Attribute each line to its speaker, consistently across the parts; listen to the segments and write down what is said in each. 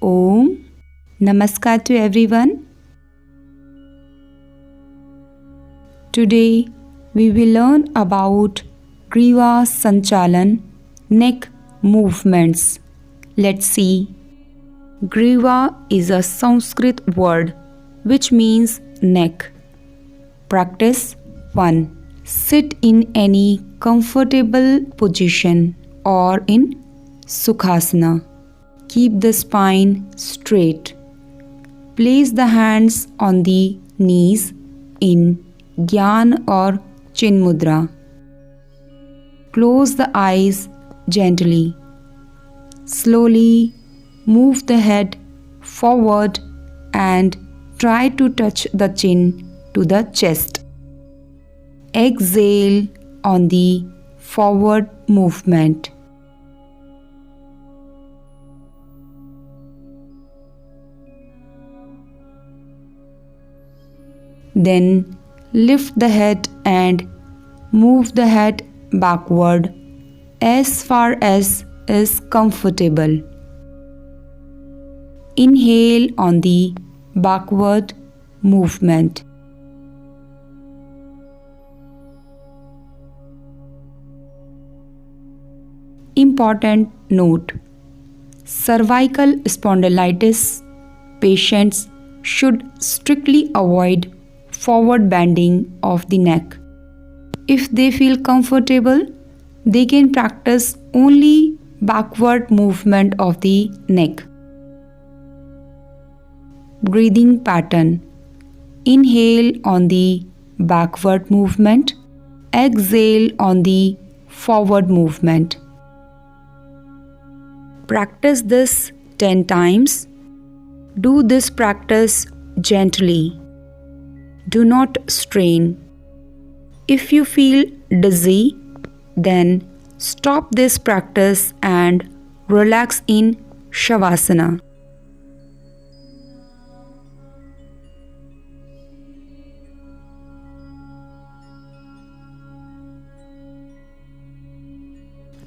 Speaker 1: Om. Namaskar to everyone. Today we will learn about Greeva Sanchalana neck movements. Let's see. Greeva is a Sanskrit word which means neck. Practice 1. Sit in any comfortable position or in Sukhasana. Keep the spine straight. Place the hands on the knees in Gyan or Chin Mudra. Close the eyes gently. Slowly move the head forward and try to touch the chin to the chest. Exhale on the forward movement. Then lift the head and move the head backward as far as is comfortable. Inhale on the backward movement. Important note: cervical spondylitis patients should strictly avoid forward bending of the neck. If they feel comfortable, they can practice only backward movement of the neck. Breathing pattern: inhale on the backward movement, exhale on the forward movement. Practice this 10 times. Do this practice gently. Do not strain. If you feel dizzy, then stop this practice and relax in Shavasana.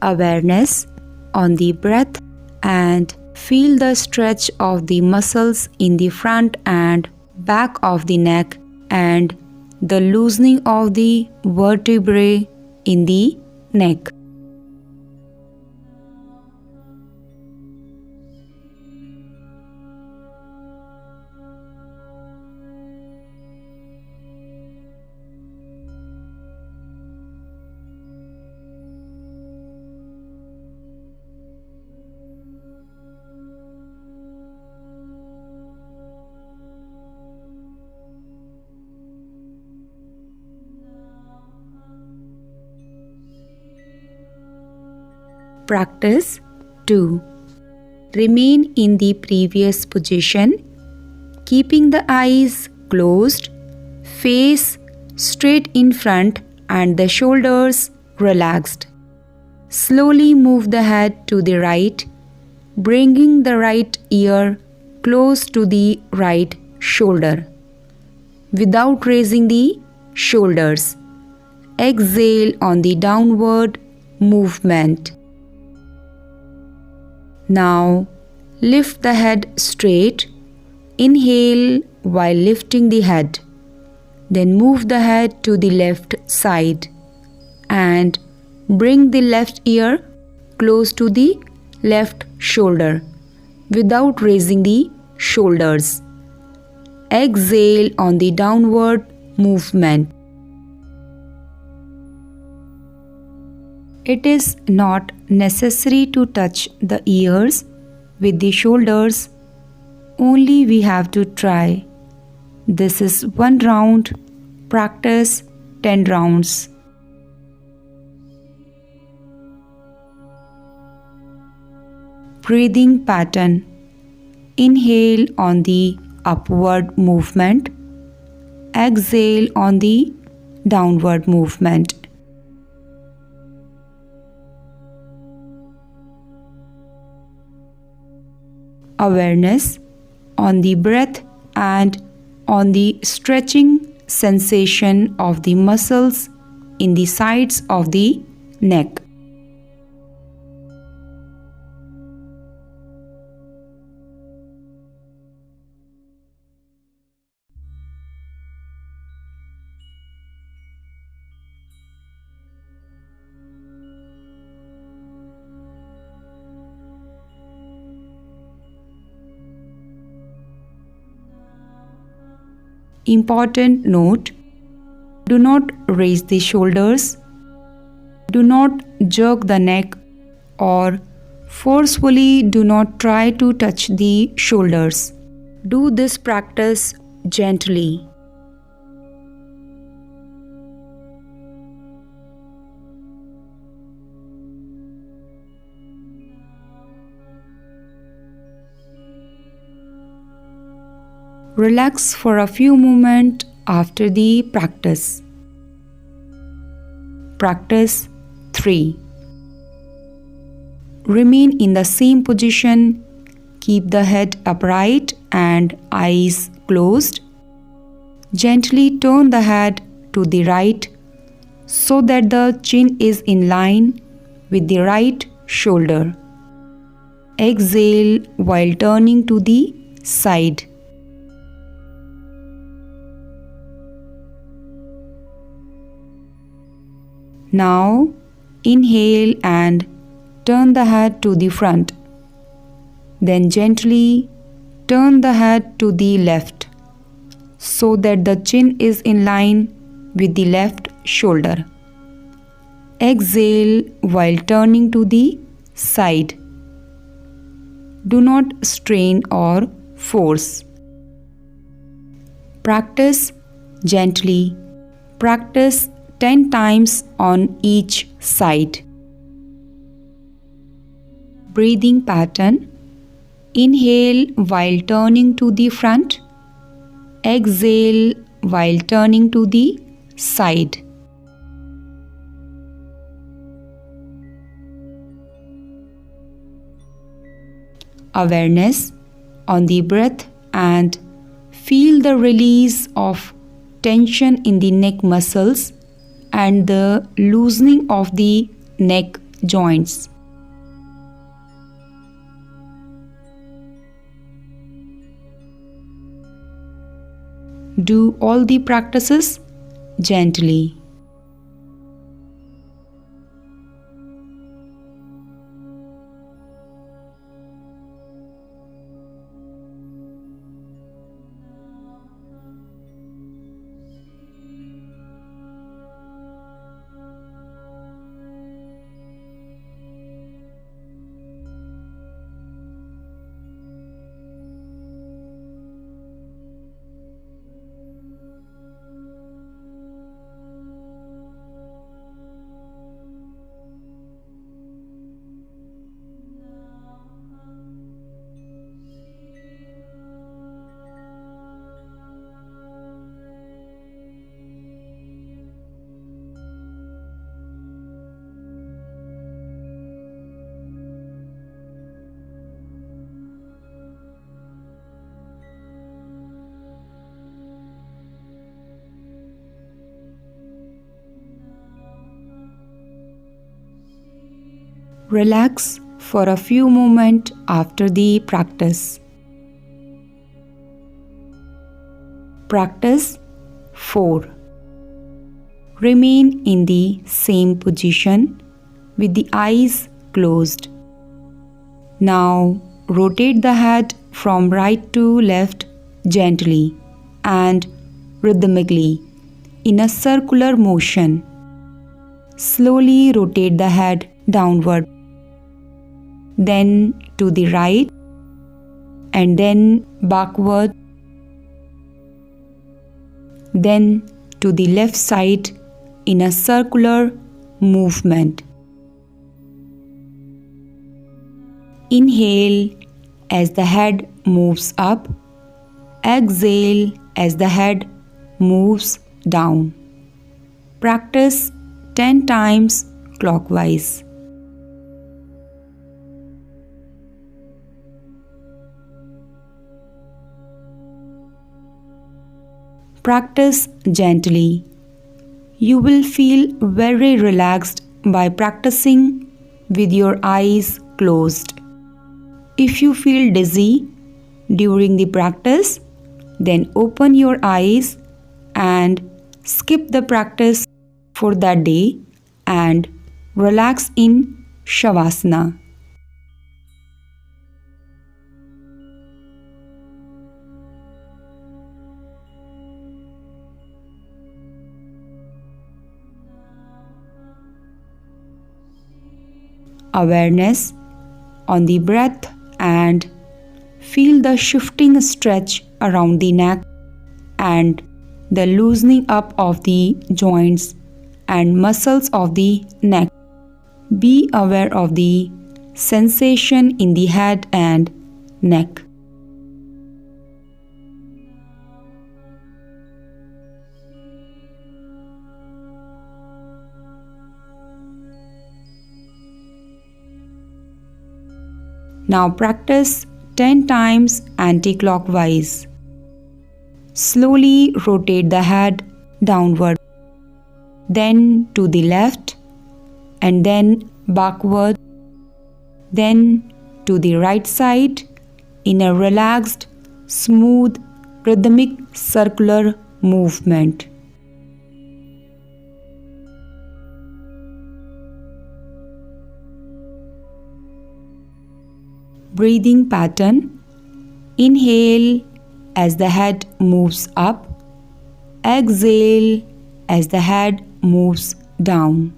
Speaker 1: Awareness on the breath and feel the stretch of the muscles in the front and back of the neck and the loosening of the vertebrae in the neck. Practice 2. Remain in the previous position, keeping the eyes closed, face straight in front and the shoulders relaxed. Slowly move the head to the right, bringing the right ear close to the right shoulder without raising the shoulders. Exhale on the downward movement. Now lift the head straight. Inhale while lifting the head. Then move the head to the left side and bring the left ear close to the left shoulder without raising the shoulders. Exhale on the downward movement. It is not necessary to touch the ears with the shoulders, only we have to try. This is 1 round, practice 10 rounds. Breathing pattern: inhale on the upward movement, exhale on the downward movement. Awareness on the breath and on the stretching sensation of the muscles in the sides of the neck. Important note: do not raise the shoulders, do not jerk the neck, or forcefully do not try to touch the shoulders. Do this practice gently. Relax for a few moments after the practice. Practice 3. Remain in the same position. Keep the head upright and eyes closed. Gently turn the head to the right so that the chin is in line with the right shoulder. Exhale while turning to the side. Now inhale and turn the head to the front. Then gently turn the head to the left so that the chin is in line with the left shoulder. Exhale while turning to the side. Do not strain or force. Practice gently. Practice 10 times on each side. Breathing pattern: inhale while turning to the front, exhale while turning to the side. Awareness on the breath and feel the release of tension in the neck muscles and the loosening of the neck joints. Do all the practices gently. Relax for a few moments after the practice. Practice 4. Remain in the same position with the eyes closed. Now rotate the head from right to left gently and rhythmically in a circular motion. Slowly rotate the head downward, then to the right, and then backward, then to the left side in a circular movement. Inhale as the head moves up, exhale as the head moves down. Practice 10 times clockwise. Practice gently. You will feel very relaxed by practicing with your eyes closed. If you feel dizzy during the practice, then open your eyes and skip the practice for that day and relax in Shavasana. awareness on the breath and feel the shifting stretch around the neck and the loosening up of the joints and muscles of the neck. Be aware of the sensation in the head and neck. Now practice 10 times anti-clockwise. Slowly rotate the head downward, then to the left, and then backward, then to the right side in a relaxed, smooth, rhythmic circular movement. Breathing pattern. Inhale as the head moves up. Exhale as the head moves down.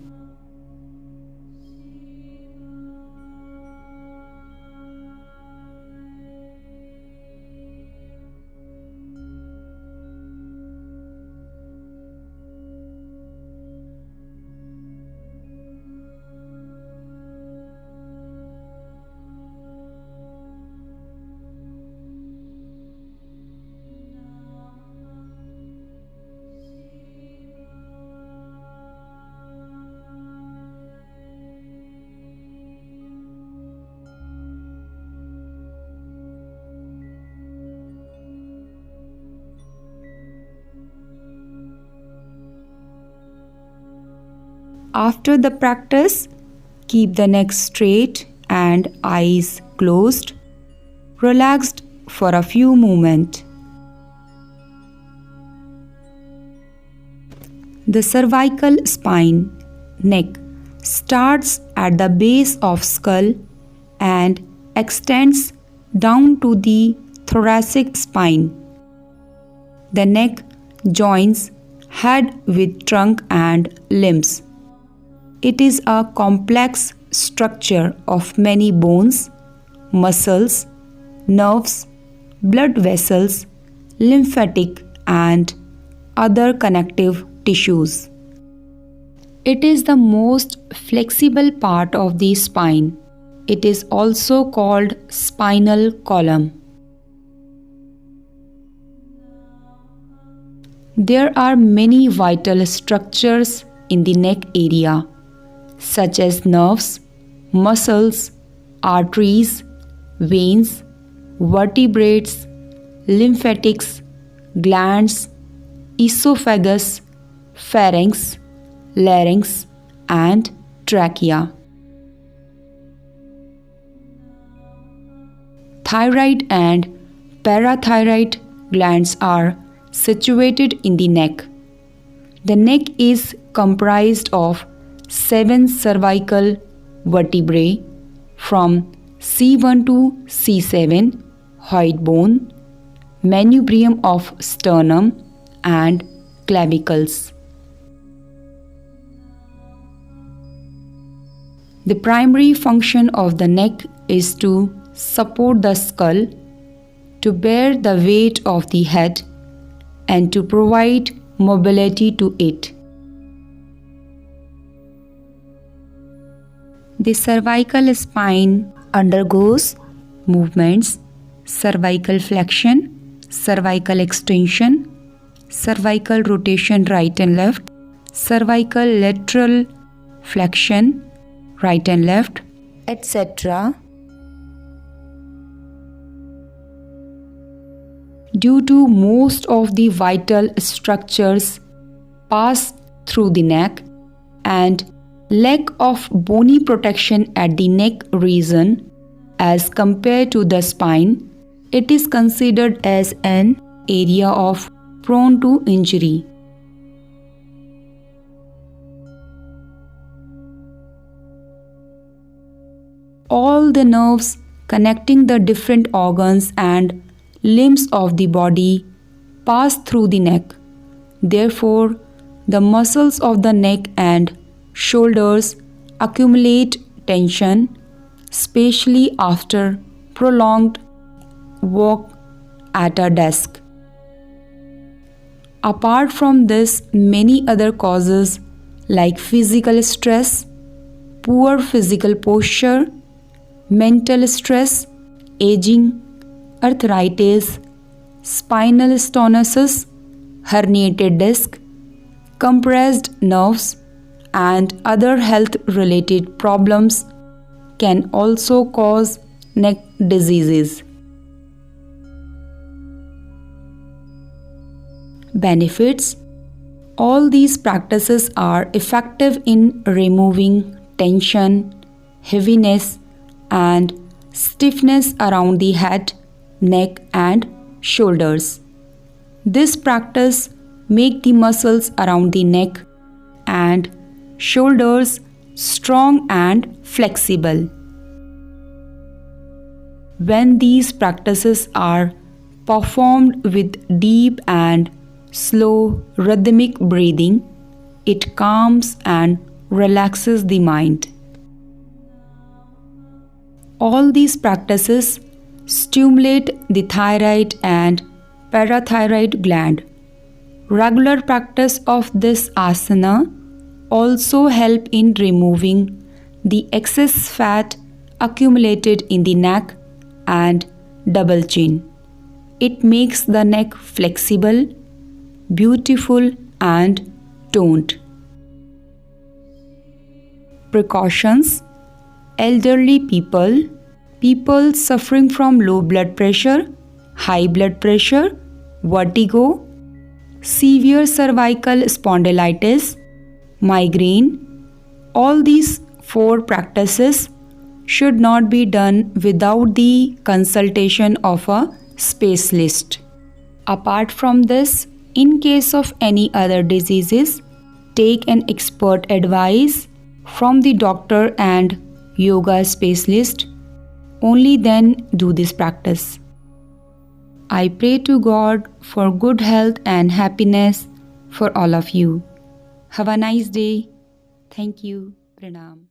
Speaker 1: After the practice, keep the neck straight and eyes closed, relaxed for a few moments. The cervical spine, neck, starts at the base of skull and extends down to the thoracic spine. The neck joins head with trunk and limbs. It is a complex structure of many bones, muscles, nerves, blood vessels, lymphatic and other connective tissues. It is the most flexible part of the spine. It is also called spinal column. There are many vital structures in the neck area, such as nerves, muscles, arteries, veins, vertebrates, lymphatics, glands, esophagus, pharynx, larynx, and trachea. Thyroid and parathyroid glands are situated in the neck. The neck is comprised of 7 cervical vertebrae from C1 to C7, hyoid bone, manubrium of sternum, and clavicles. The primary function of the neck is to support the skull, to bear the weight of the head, and to provide mobility to it. The cervical spine undergoes movements: cervical flexion, cervical extension, cervical rotation right and left, cervical lateral flexion right and left, etc. Due to most of the vital structures pass through the neck and lack of bony protection at the neck region as compared to the spine, it is considered as an area of prone to injury. All the nerves connecting the different organs and limbs of the body pass through the neck. Therefore, the muscles of the neck and shoulders accumulate tension, especially after prolonged work at a desk. Apart from this, many other causes like physical stress, poor physical posture, mental stress, aging, arthritis, spinal stenosis, herniated disc, compressed nerves, and other health-related problems can also cause neck diseases. Benefits: all these practices are effective in removing tension, heaviness, and stiffness around the head, neck, and shoulders. This practice makes the muscles around the neck and shoulders strong and flexible. When these practices are performed with deep and slow rhythmic breathing, it calms and relaxes the mind. All these practices stimulate the thyroid and parathyroid gland. Regular practice of this asana also help in removing the excess fat accumulated in the neck and double chin. It makes the neck flexible, beautiful, and toned. Precautions: elderly people, people suffering from low blood pressure, high blood pressure, vertigo, severe cervical spondylitis, migraine. All these 4 practices should not be done without the consultation of a specialist. Apart from this, in case of any other diseases, take an expert advice from the doctor and yoga specialist. Only then do this practice. I pray to God for good health and happiness for all of you. Have a nice day. Thank you. Pranam.